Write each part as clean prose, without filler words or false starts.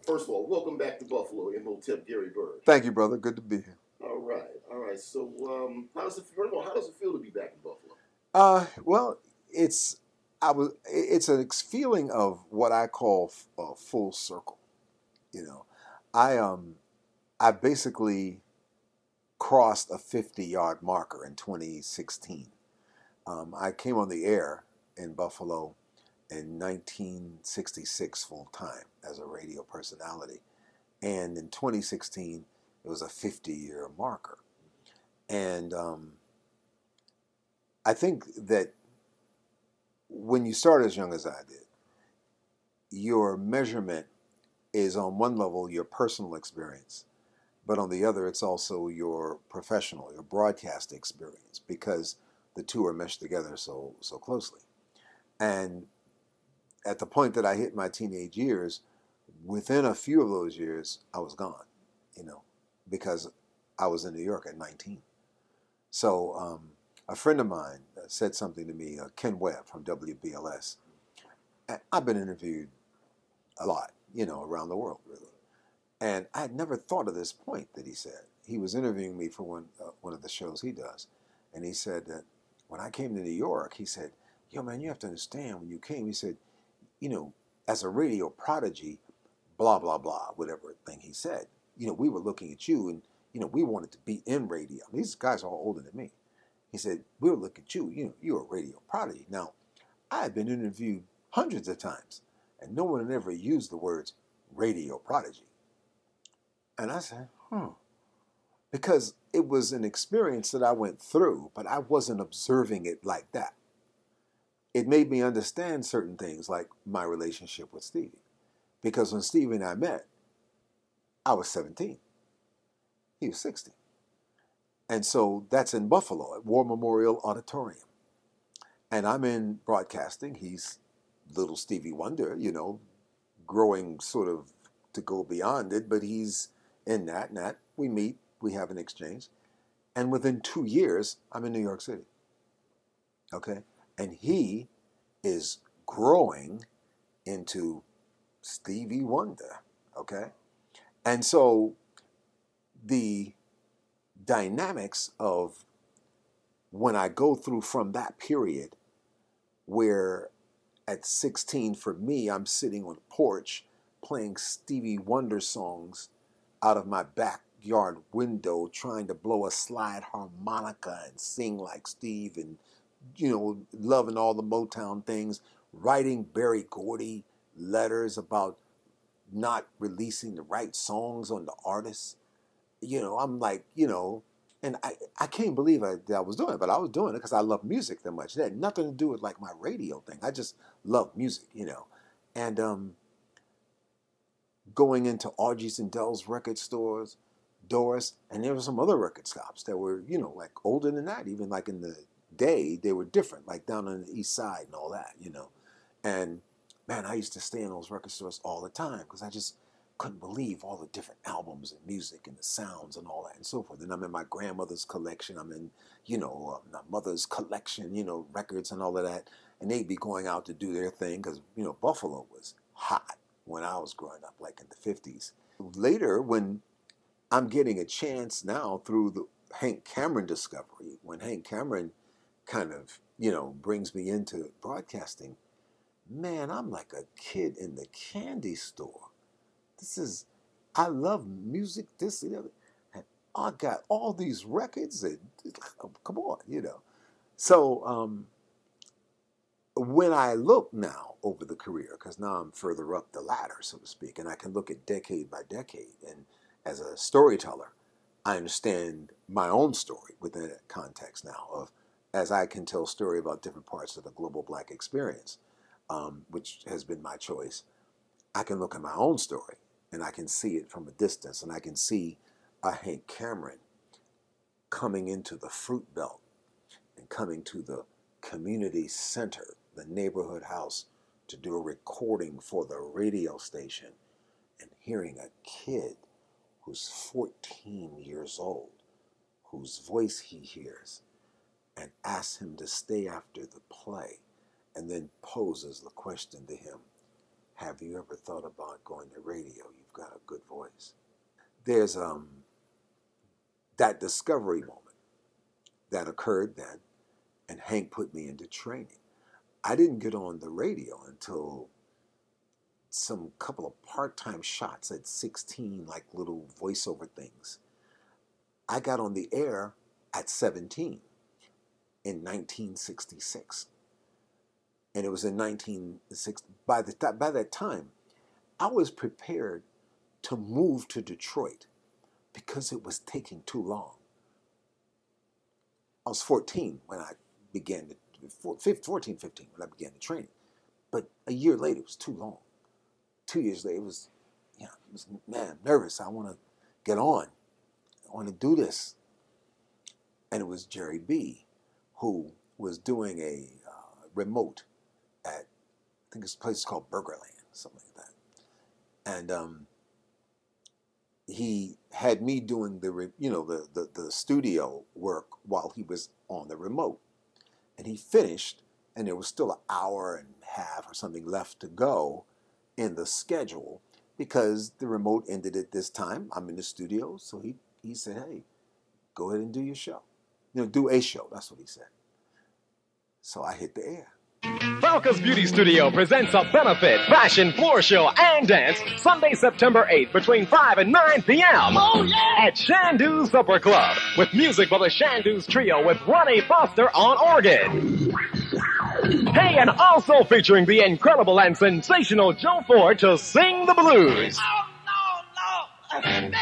First of all, welcome back to Buffalo, Imhotep Gary Byrd. Thank you, brother. Good to be here. All right, all right. So, how does it? First of all, how does it feel to be back in Buffalo? Well, it's a feeling of what I call full circle. You know, I basically crossed a 50-yard marker in 2016. I came on the air in Buffalo in 1966 full time as a radio personality, and in 2016 it was a 50-year marker, and I think that when you start as young as I did, your measurement is on one level your personal experience, but on the other, it's also your professional, your broadcast experience, because the two are meshed together so closely. And at the point that I hit my teenage years, within a few of those years, I was gone, because I was in New York at 19. So a friend of mine said something to me, Ken Webb from WBLS. I've been interviewed a lot, around the world, really. And I had never thought of this point that he said. He was interviewing me for one of the shows he does. And he said that when I came to New York, he said, yo, man, you have to understand, when you came, he said, as a radio prodigy, blah, blah, blah, whatever thing he said, we were looking at you and, we wanted to be in radio. These guys are all older than me. He said, we were looking at you, you're a radio prodigy. Now, I had been interviewed hundreds of times, and no one had ever used the words radio prodigy. And I said, because it was an experience that I went through, but I wasn't observing it like that. It made me understand certain things, like my relationship with Stevie. Because when Stevie and I met, I was 17. He was 60. And so that's in Buffalo at War Memorial Auditorium. And I'm in broadcasting. He's little Stevie Wonder, growing sort of to go beyond it, but he's in that, and that. We meet, we have an exchange. And within 2 years, I'm in New York City. Okay? And he is growing into Stevie Wonder. Okay? And so the dynamics of when I go through from that period where at 16 for me, I'm sitting on a porch playing Stevie Wonder songs out of my backyard window, trying to blow a slide harmonica and sing like Steve, and loving all the Motown things, writing Berry Gordy letters about not releasing the right songs on the artists. I'm like, and I can't believe that I was doing it, but I was doing it because I love music that much. It had nothing to do with like my radio thing. I just love music, and going into Augie's and Dell's record stores, Doris, and there were some other record shops that were, like older than that. Even like in the day, they were different, like down on the east side and all that, And man, I used to stay in those record stores all the time because I just couldn't believe all the different albums and music and the sounds and all that and so forth. And I'm in my grandmother's collection. I'm in, my mother's collection, records and all of that. And they'd be going out to do their thing because, Buffalo was hot when I was growing up, like in the 50s. Later, when I'm getting a chance now through the Hank Cameron discovery, when Hank Cameron kind of, brings me into broadcasting, man, I'm like a kid in the candy store. I love music, this and the other. And I got all these records and come on, So when I look now over the career, because now I'm further up the ladder, so to speak, and I can look at decade by decade, and as a storyteller, I understand my own story within that context now of, as I can tell story about different parts of the global black experience, which has been my choice. I can look at my own story and I can see it from a distance, and I can see a Hank Cameron coming into the fruit belt and coming to the community center, the neighborhood house, to do a recording for the radio station, and hearing a kid who's 14 years old, whose voice he hears, and asks him to stay after the play, and then poses the question to him, have you ever thought about going to radio? You've got there's that discovery moment that occurred then, and Hank put me into training. I didn't get on the radio until some couple of part-time shots at 16, like little voiceover things. I got on the air at 17 in 1966. And it was in 1960. By that time, I was prepared to move to Detroit because it was taking too long. I was 14 when I began, 14, 15 when I began the training. But a year later, it was too long. 2 years later, it was, man, I'm nervous. I want to get on. I want to do this. And it was Jerry B., who was doing a remote at, I think it's a place called Burgerland, something like that. And he had me doing the studio work while he was on the remote. And he finished, and there was still an hour and a half or something left to go in the schedule because the remote ended at this time. I'm in the studio, so he said, hey, go ahead and do your show. Do a show. That's what he said. So I hit the air. Falca's Beauty Studio presents a benefit fashion floor show and dance Sunday, September 8th between 5 and 9 p.m. Oh, yeah! At Shandu Supper Club with music by the Shandu's Trio with Ronnie Foster on organ. Hey, and also featuring the incredible and sensational Joe Ford to sing the blues. Oh, no. Baby.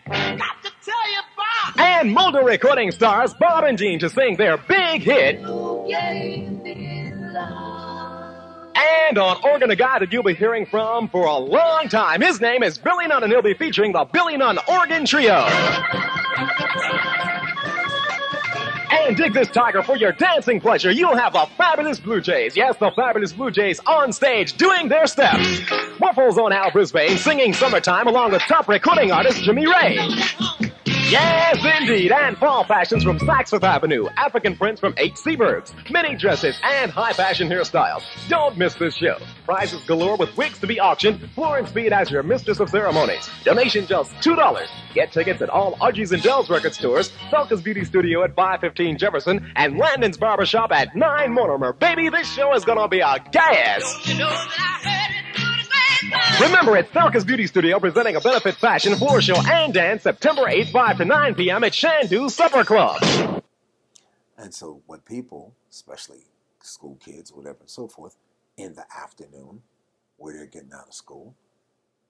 Got to tell you about. And Mulder recording stars Bob and Jean to sing their big hit. And on organ, a guy that you'll be hearing from for a long time. His name is Billy Nunn, and he'll be featuring the Billy Nunn Organ Trio. And dig this, Tiger, for your dancing pleasure. You'll have the Fabulous Blue Jays. Yes, the Fabulous Blue Jays on stage doing their steps. WUFO's own Al Brisbane singing Summertime along with top recording artist Jimmy Ray. Yes, indeed. And fall fashions from Saks Fifth Avenue, African prints from H.C. Byrds, mini dresses, and high fashion hairstyles. Don't miss this show. Prizes galore with wigs to be auctioned. Florence Speed as your mistress of ceremonies. Donation just $2. Get tickets at all Argy's and Dell's record stores, Falca's Beauty Studio at 515 Jefferson, and Landon's Barbershop at 9 Mortimer. Baby, this show is gonna be a gas. You know that I heard it. Remember, it's Falca's Beauty Studio presenting a benefit fashion floor show and dance September 8th, 5 to 9 p.m. at Shandu Supper Club. And so what people, especially school kids, whatever and so forth, in the afternoon, where they're getting out of school,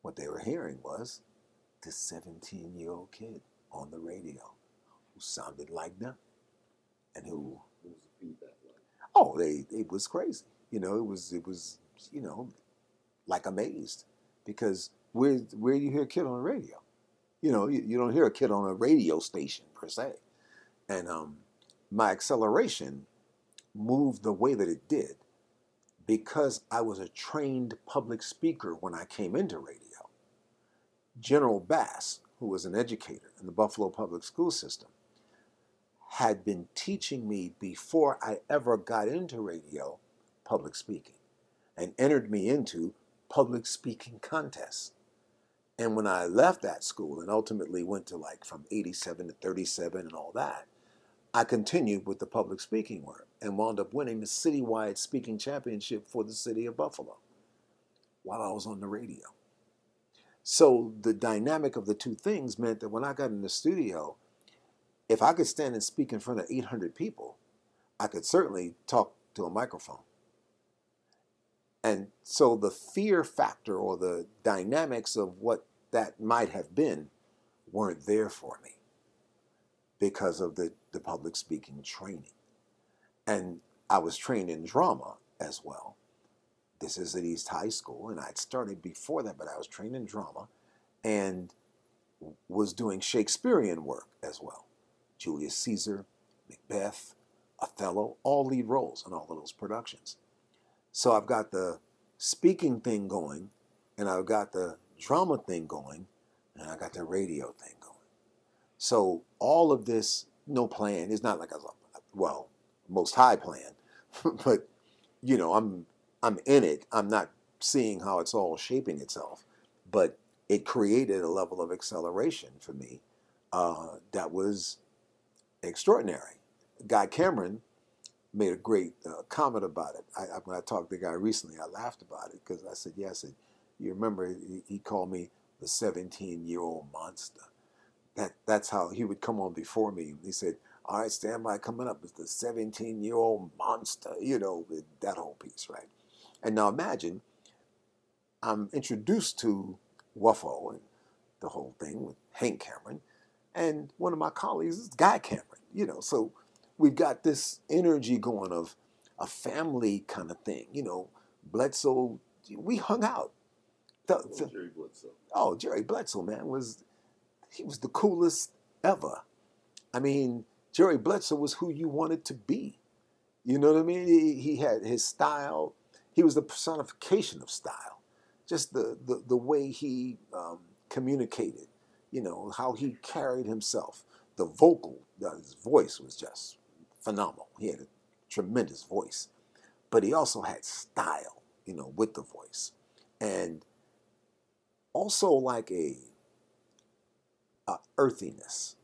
what they were hearing was this 17-year-old kid on the radio who sounded like them and who... What was the feedback like? Oh, it was crazy. It was like amazed, because where do you hear a kid on the radio? You don't hear a kid on a radio station per se. And my acceleration moved the way that it did because I was a trained public speaker when I came into radio. General Bass, who was an educator in the Buffalo public school system, had been teaching me before I ever got into radio public speaking, and entered me into public speaking contests. And when I left that school and ultimately went to from 87 to 37 and all that, I continued with the public speaking work and wound up winning the citywide speaking championship for the city of Buffalo while I was on the radio. So the dynamic of the two things meant that when I got in the studio, if I could stand and speak in front of 800 people, I could certainly talk to a microphone. And so the fear factor or the dynamics of what that might have been weren't there for me because of the public speaking training. And I was trained in drama as well. This is at East High School, and I'd started before that, but I was trained in drama and was doing Shakespearean work as well. Julius Caesar, Macbeth, Othello, all lead roles in all of those productions. So I've got the speaking thing going, and I've got the drama thing going, and I got the radio thing going. So all of this, no plan. It's not like most high plan, but I'm in it. I'm not seeing how it's all shaping itself, but it created a level of acceleration for me that was extraordinary. Guy Cameron made a great comment about it. When I talked to the guy recently, I laughed about it because I said, yeah, I said, you remember he called me the 17-year-old monster. That's how he would come on before me. He said, all right, stand by, coming up is the 17-year-old monster, you know, that whole piece, right? And now imagine I'm introduced to WUFO and the whole thing with Hank Cameron, and one of my colleagues is Guy Cameron, you know, so we've got this energy going of a family kind of thing, you know. Bledsoe, we hung out. Jerry Bledsoe. Oh, Jerry Bledsoe, man, he was the coolest ever. I mean, Jerry Bledsoe was who you wanted to be. You know what I mean? He had his style. He was the personification of style. Just the way he communicated, you know, how he carried himself. The vocal, his voice was just phenomenal. He had a tremendous voice. But he also had style, you know, with the voice. And also like a earthiness.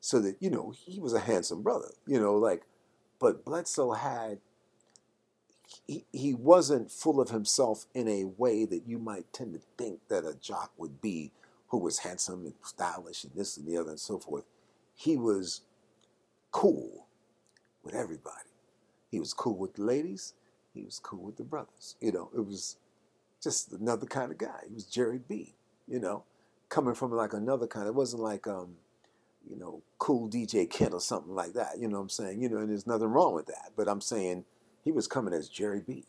So that, you know, he was a handsome brother, you know, like, but Bledsoe had, he wasn't full of himself in a way that you might tend to think that a jock would be, who was handsome and stylish and this and the other and so forth. He was cool with everybody. He was cool with the ladies. He was cool with the brothers. You know, it was just another kind of guy. He was Jerry B, you know, coming from like another kind. It wasn't like, you know, cool DJ Kent or something like that. You know what I'm saying? You know, and there's nothing wrong with that. But I'm saying he was coming as Jerry B.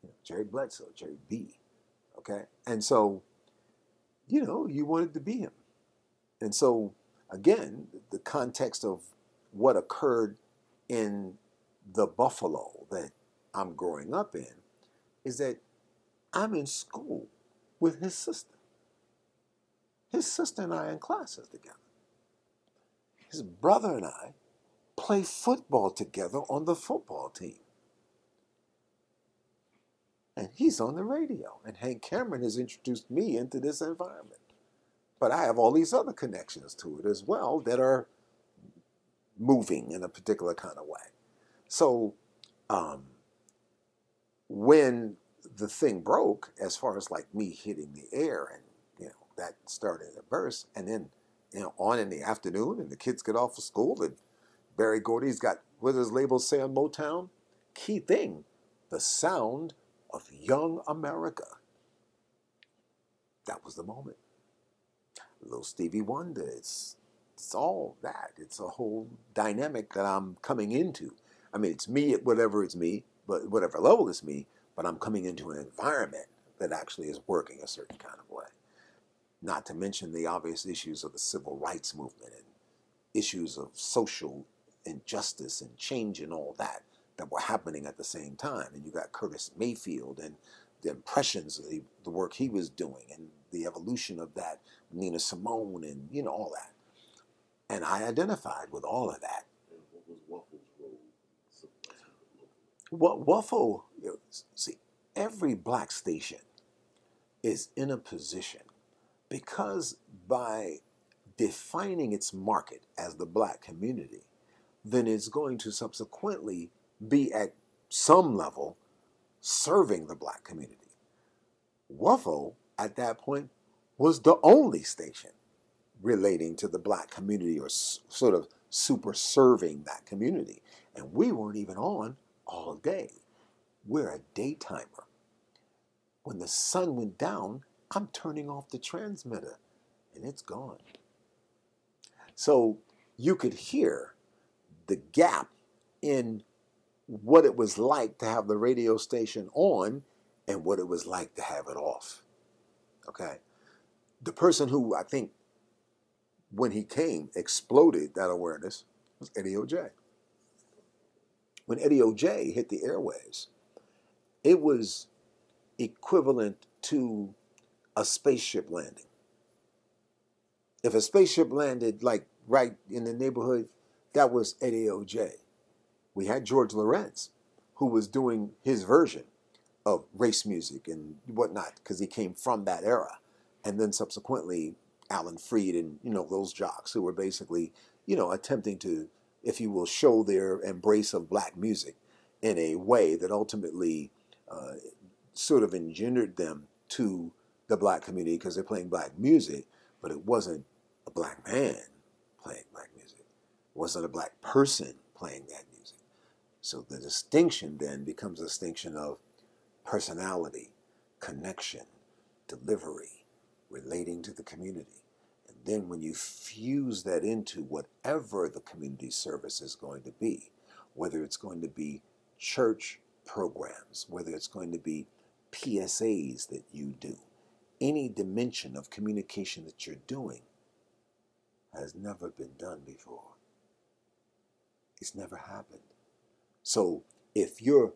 You know, Jerry Bledsoe, Jerry B. Okay? And so, you know, you wanted to be him. And so, again, the context of what occurred in the Buffalo that I'm growing up in is that I'm in school with his sister. His sister and I are in classes together. His brother and I play football together on the football team. And he's on the radio. And Hank Cameron has introduced me into this environment. But I have all these other connections to it as well that are moving in a particular kind of way. So when the thing broke, as far as like me hitting the air and, you know, that started a burst, and then, you know, on in the afternoon and the kids get off of school and Barry Gordy's got, what does his label say on Motown? Key thing, the sound of young America. That was the moment. Little Stevie Wonder, it's all that. It's a whole dynamic that I'm coming into. I mean, it's me at whatever it's me, but whatever level it's me, but I'm coming into an environment that actually is working a certain kind of way. Not to mention the obvious issues of the civil rights movement and issues of social injustice and change and all that were happening at the same time. And you got Curtis Mayfield and the impressions of the work he was doing and the evolution of that, Nina Simone and, you know, all that. And I identified with all of that. And what was WUFO's role? What WUFO, you know, see, every black station is in a position because by defining its market as the black community, then it's going to subsequently be at some level serving the black community. WUFO, at that point, was the only station relating to the black community or sort of super serving that community. And we weren't even on all day. We're a daytimer. When the sun went down, I'm turning off the transmitter and it's gone. So you could hear the gap in what it was like to have the radio station on and what it was like to have it off. Okay? The person who I think when he came exploded that awareness was Eddie O.J. When Eddie O.J. hit the airwaves, it was equivalent to a spaceship landing. If a spaceship landed like right in the neighborhood, that was Eddie O.J. We had George Lorenz, who was doing his version of race music and whatnot, because he came from that era. And then subsequently, Alan Freed and, those jocks who were basically, attempting to, if you will, show their embrace of black music in a way that ultimately sort of engendered them to the black community because they're playing black music, but it wasn't a black man playing black music. It wasn't a black person playing that music. So the distinction then becomes a distinction of personality, connection, delivery, relating to the community. And then when you fuse that into whatever the community service is going to be, whether it's going to be church programs, whether it's going to be PSAs that you do, any dimension of communication that you're doing has never been done before. It's never happened. So if you're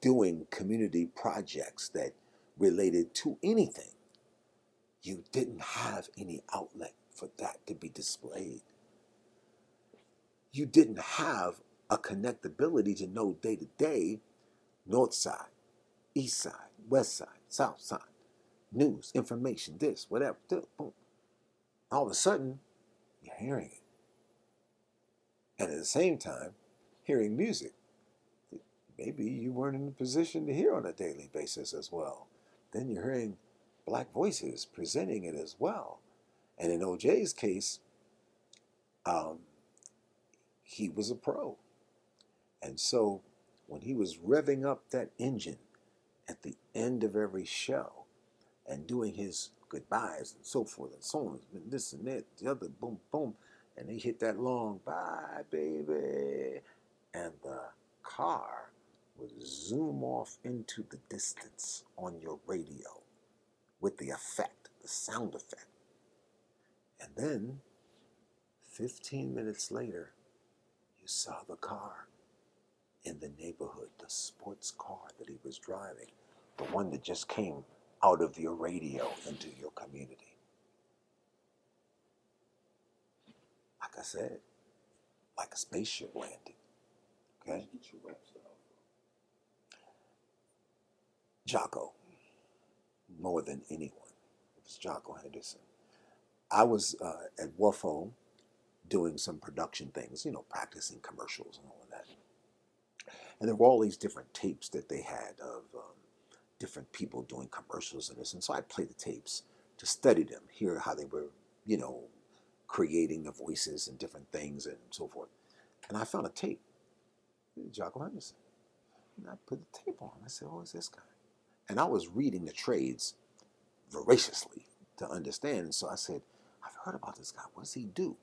doing community projects that related to anything, you didn't have any outlet for that to be displayed. You didn't have a connectability to know day to day, north side, east side, west side, south side, news, information, this, whatever, boom. All of a sudden, you're hearing it. And at the same time, hearing music that maybe you weren't in a position to hear on a daily basis as well. Then you're hearing black voices presenting it as well. And in OJ's case, he was a pro. And so when he was revving up that engine at the end of every show and doing his goodbyes and so forth and so on, and this and that, the other, boom, boom, and they hit that long, bye, baby, and the car would zoom off into the distance on your radio with the effect, the sound effect. And then 15 minutes later, you saw the car in the neighborhood, the sports car that he was driving, the one that just came out of your radio into your community. Like I said, like a spaceship landing. Okay? Get your raps out. Jocko, more than anyone. It was Jocko Henderson. I was at WUFO doing some production things, practicing commercials and all of that. And there were all these different tapes that they had of different people doing commercials and this. And so I'd play the tapes to study them, hear how they were, creating the voices and different things and so forth. And I found a tape, Jocko Henderson. And I put the tape on. I said, oh, it's this guy. And I was reading the trades voraciously to understand. And so I said, I've heard about this guy. What does he do?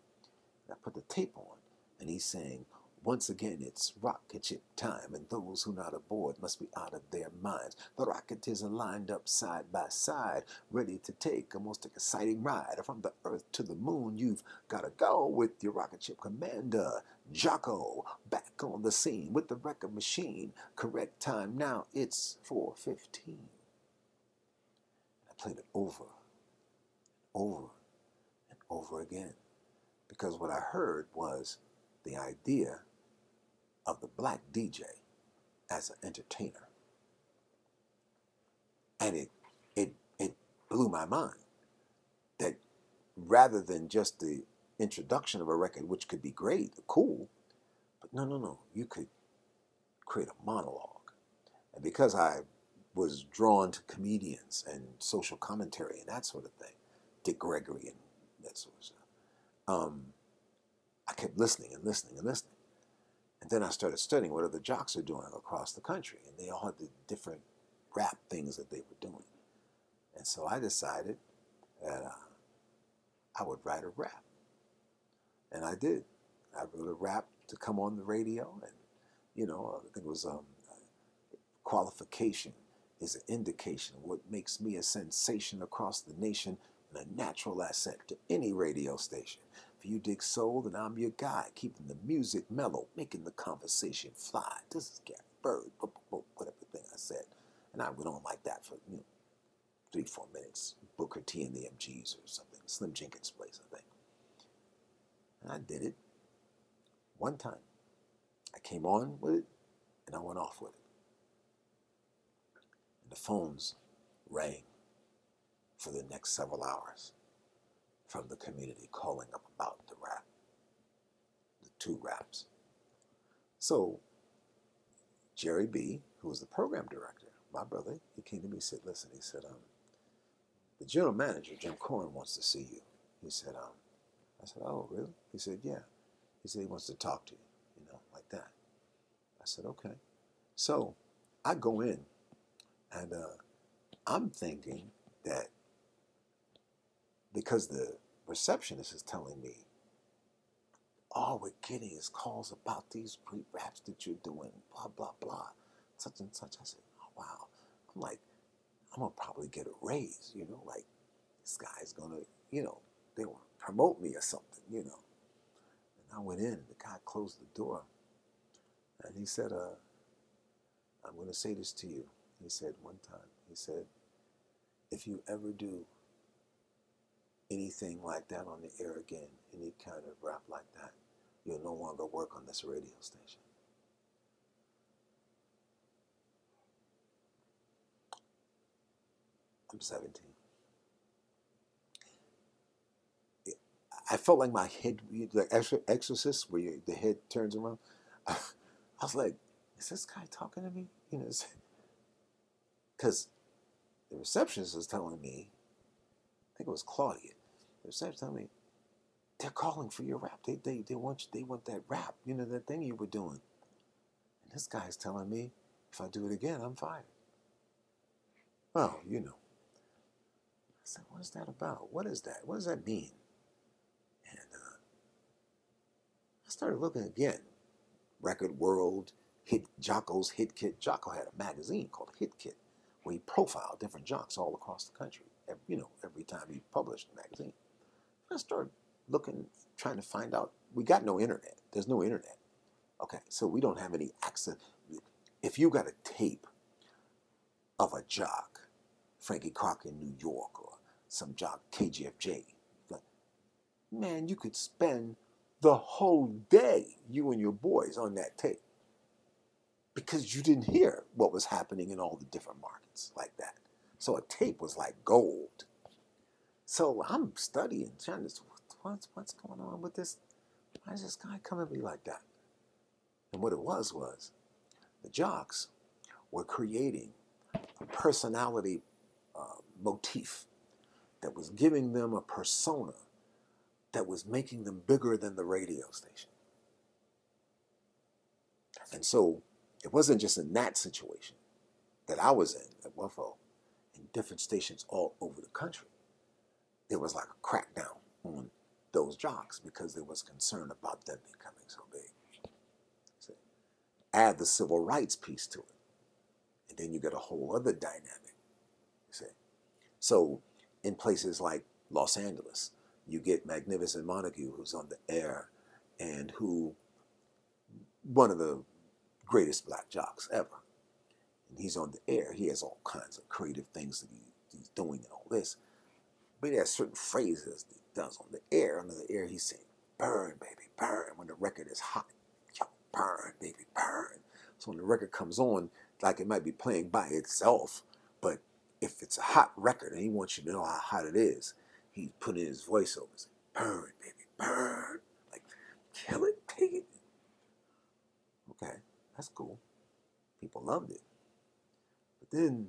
And I put the tape on, and he's saying, once again, it's rocket ship time, and those who not aboard must be out of their minds. The Rocketeers are lined up side by side, ready to take a most exciting ride. From the earth to the moon, you've got to go with your rocket ship commander, Jocko, back on the scene with the record machine. Correct time now, it's 4:15. I played it over, over, and over again. Because what I heard was the idea of the black DJ as an entertainer. And it blew my mind that rather than just the introduction of a record, which could be great, cool, but no, you could create a monologue. And because I was drawn to comedians and social commentary and that sort of thing, Dick Gregory and that sort of stuff, I kept listening and listening and listening. And then I started studying what other jocks are doing across the country. And they all had the different rap things that they were doing. And so I decided that I would write a rap. And I did. I wrote a rap to come on the radio. And, I think it was qualification is an indication of what makes me a sensation across the nation and a natural asset to any radio station. If you dig soul, then I'm your guy, keeping the music mellow, making the conversation fly. This is Gary Byrd, whatever thing I said. And I went on like that for 3-4 minutes. Booker T and the MGs or something. Slim Jenkins' place, I think. And I did it one time. I came on with it, and I went off with it. And the phones rang for the next several hours from the community calling up about the rap, the 2 raps. So Jerry B., who was the program director, my brother, he came to me and said, listen, he said, the general manager, Jim Cohen, wants to see you. He said, I said, oh, really? He said, yeah. He said he wants to talk to you, like that. I said, okay. So I go in, and I'm thinking that because the receptionist is telling me, all we're getting is calls about these raps that you're doing, blah, blah, blah, such and such. I said, oh, wow. I'm like, I'm going to probably get a raise, like this guy's going to, they want to promote me or something, And I went in, the guy closed the door, and he said, I'm going to say this to you. He said one time, he said, if you ever do anything like that on the air again, any kind of rap like that, you'll no longer work on this radio station. I'm 17. I felt like my head, like Exorcist, where the head turns around. I was like, is this guy talking to me? Because the receptionist was telling me, I think it was Claudia, the receptionist telling me, they're calling for your rap. They want that rap, that thing you were doing. And this guy's telling me, if I do it again, I'm fired. Well, I said, what is that about? What is that? What does that mean? And I started looking again. Record World, Jocko's Hit Kit. Jocko had a magazine called Hit Kit, where he profiled different jocks all across the country. Every time he published a magazine. I started looking, trying to find out. We got no internet. There's no internet. Okay, so we don't have any access. If you got a tape of a jock, Frankie Cochran in New York, or some jock, KGFJ, man, you could spend the whole day, you and your boys, on that tape. Because you didn't hear what was happening in all the different markets like that. So a tape was like gold. So I'm studying, trying to, what's going on with this? Why is this guy coming at me like that? And what it was the jocks were creating a personality motif that was giving them a persona that was making them bigger than the radio station. And so it wasn't just in that situation that I was in at WUFO, in different stations all over the country. There was like a crackdown on those jocks because there was concern about them becoming so big. So add the civil rights piece to it, and then you get a whole other dynamic. See? So in places like Los Angeles, you get Magnificent Montague, who's on the air, and who, one of the greatest black jocks ever. And he's on the air. He has all kinds of creative things that he's doing and all this. But he has certain phrases that he does on the air. Under the air, he's saying, burn, baby, burn, when the record is hot. Yo, burn, baby, burn. So when the record comes on, like it might be playing by itself, but if it's a hot record and he wants you to know how hot it is, he's putting in his voiceover, saying, burn, baby, burn. Like, kill it, take it. Okay, that's cool. People loved it. But then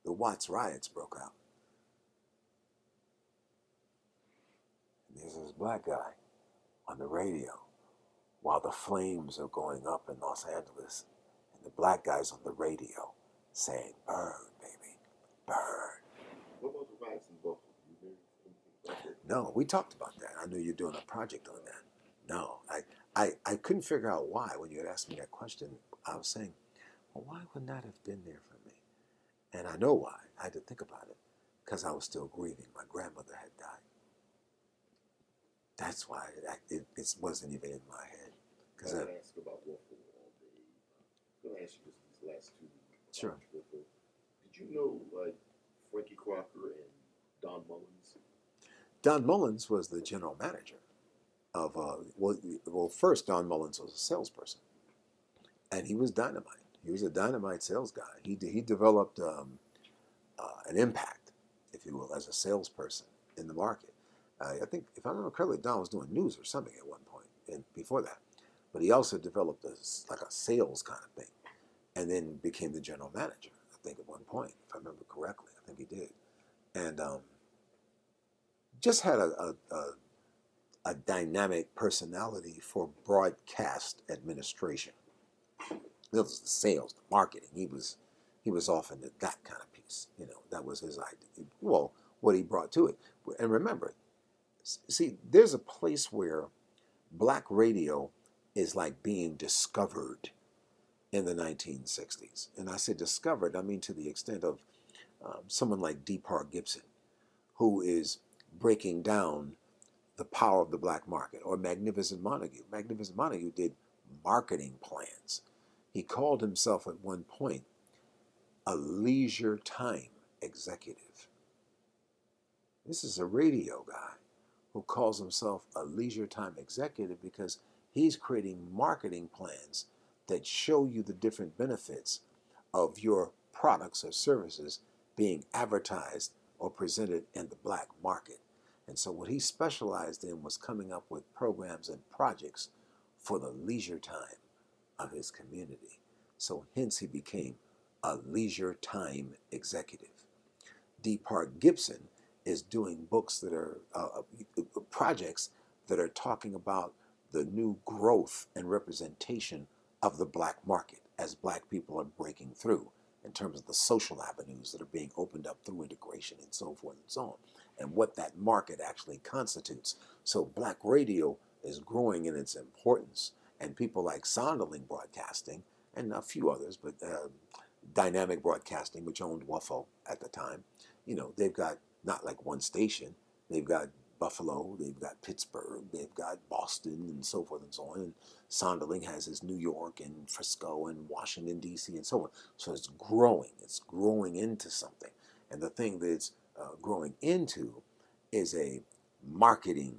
the Watts riots broke out. And there's this black guy on the radio while the flames are going up in Los Angeles, and the black guy's on the radio saying, burn, baby, burn. What about the riots in Buffalo? You hear anything about that? No, we talked about that. I knew you're doing a project on that. No, I couldn't figure out why when you had asked me that question. I was saying, well, why wouldn't that have been there for me? And I know why. I had to think about it because I was still grieving. My grandmother had died. That's why it wasn't even in my head. I want to ask about WUFO all day. I'm going to ask you this these last two. Sure. WUFO. Did you know Frankie Cochran and Don Mullins? Don Mullins was the general manager of, well, first Don Mullins was a salesperson. And he was dynamite. He was a dynamite sales guy. He developed an impact if you will, as a salesperson in the market. I think, if I remember correctly, Don was doing news or something at one point, and before that. But he also developed like a sales kind of thing, and then became the general manager, I think, at one point, if I remember correctly. I think he did. And just had a dynamic personality for broadcast administration. That was the sales, the marketing. He was off into that kind of piece. That was his idea. Well, what he brought to it. And remember, see, there's a place where black radio is like being discovered in the 1960s. And I say discovered, I mean to the extent of someone like D. Park Gibson, who is breaking down the power of the black market, or Magnificent Montague. Magnificent Montague did marketing plans. He called himself at one point a leisure time executive. This is a radio guy who calls himself a leisure time executive because he's creating marketing plans that show you the different benefits of your products or services being advertised or presented in the black market. And so what he specialized in was coming up with programs and projects for the leisure time of his community. So hence he became a leisure time executive. D. Park Gibson is doing books that are projects that are talking about the new growth and representation of the black market as black people are breaking through in terms of the social avenues that are being opened up through integration and so forth and so on, and what that market actually constitutes. So black radio is growing in its importance, and people like Sonderling Broadcasting and a few others, but Dynamic Broadcasting, which owned WUFO at the time, they've got not like one station. They've got Buffalo, they've got Pittsburgh, they've got Boston, and so forth and so on. And Sonderling has his New York and Frisco and Washington, D.C., and so on. So it's growing. It's growing into something. And the thing that it's growing into is a marketing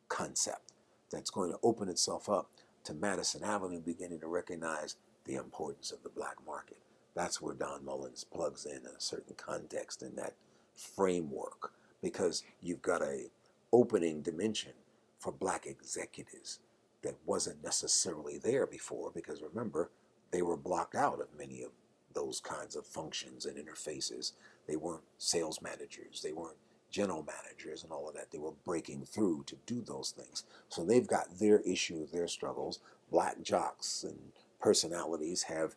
concept that's going to open itself up to Madison Avenue beginning to recognize the importance of the black market. That's where Don Mullins plugs in a certain context in that framework, because you've got a opening dimension for black executives that wasn't necessarily there before, because remember, they were blocked out of many of those kinds of functions and interfaces. They weren't sales managers, they weren't general managers and all of that. They were breaking through to do those things. So they've got their issues, their struggles. Black jocks and personalities have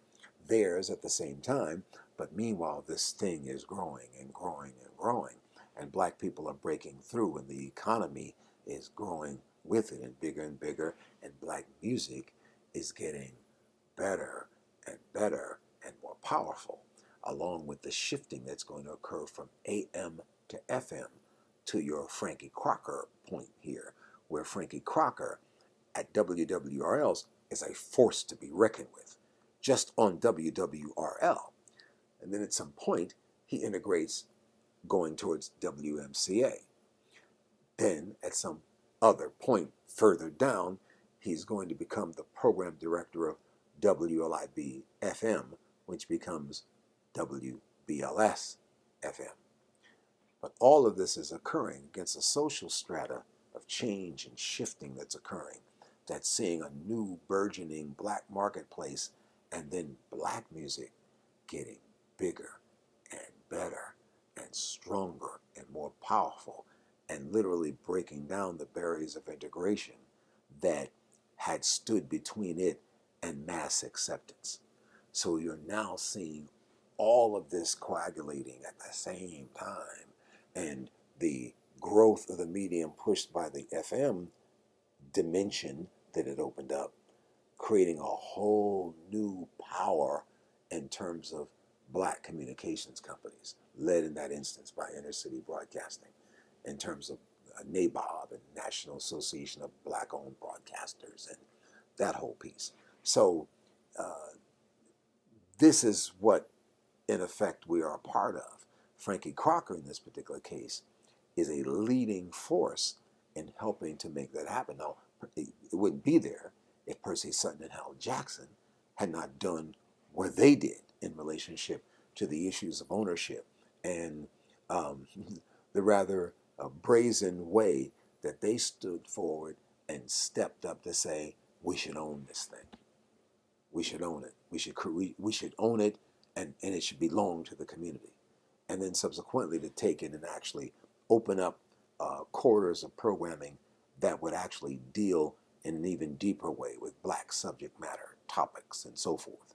theirs at the same time, but meanwhile this thing is growing and growing and growing, and black people are breaking through, and the economy is growing with it and bigger, and black music is getting better and better and more powerful, along with the shifting that's going to occur from AM to FM to your Frankie Cochran point here, where Frankie Cochran at WWRL's is a force to be reckoned with, just on WWRL. And then at some point, he integrates going towards WMCA. Then at some other point further down, he's going to become the program director of WLIB FM, which becomes WBLS FM. But all of this is occurring against a social strata of change and shifting that's occurring, that's seeing a new burgeoning black marketplace, and then black music getting bigger and better and stronger and more powerful, and literally breaking down the barriers of integration that had stood between it and mass acceptance. So you're now seeing all of this coagulating at the same time, and the growth of the medium pushed by the FM dimension that it opened up, creating a whole new power in terms of black communications companies, led in that instance by Inner City Broadcasting, in terms of NABOB and National Association of Black-Owned Broadcasters and that whole piece. So this is what, in effect, we are a part of. Frankie Cochran, in this particular case, is a leading force in helping to make that happen. Now, it wouldn't be there if Percy Sutton and Hal Jackson had not done what they did in relationship to the issues of ownership and um, the rather brazen way that they stood forward and stepped up to say, we should own this thing. We should own it. We should own it, and it should belong to the community. And then subsequently to take it and actually open up corridors of programming that would actually deal in an even deeper way with black subject matter topics and so forth.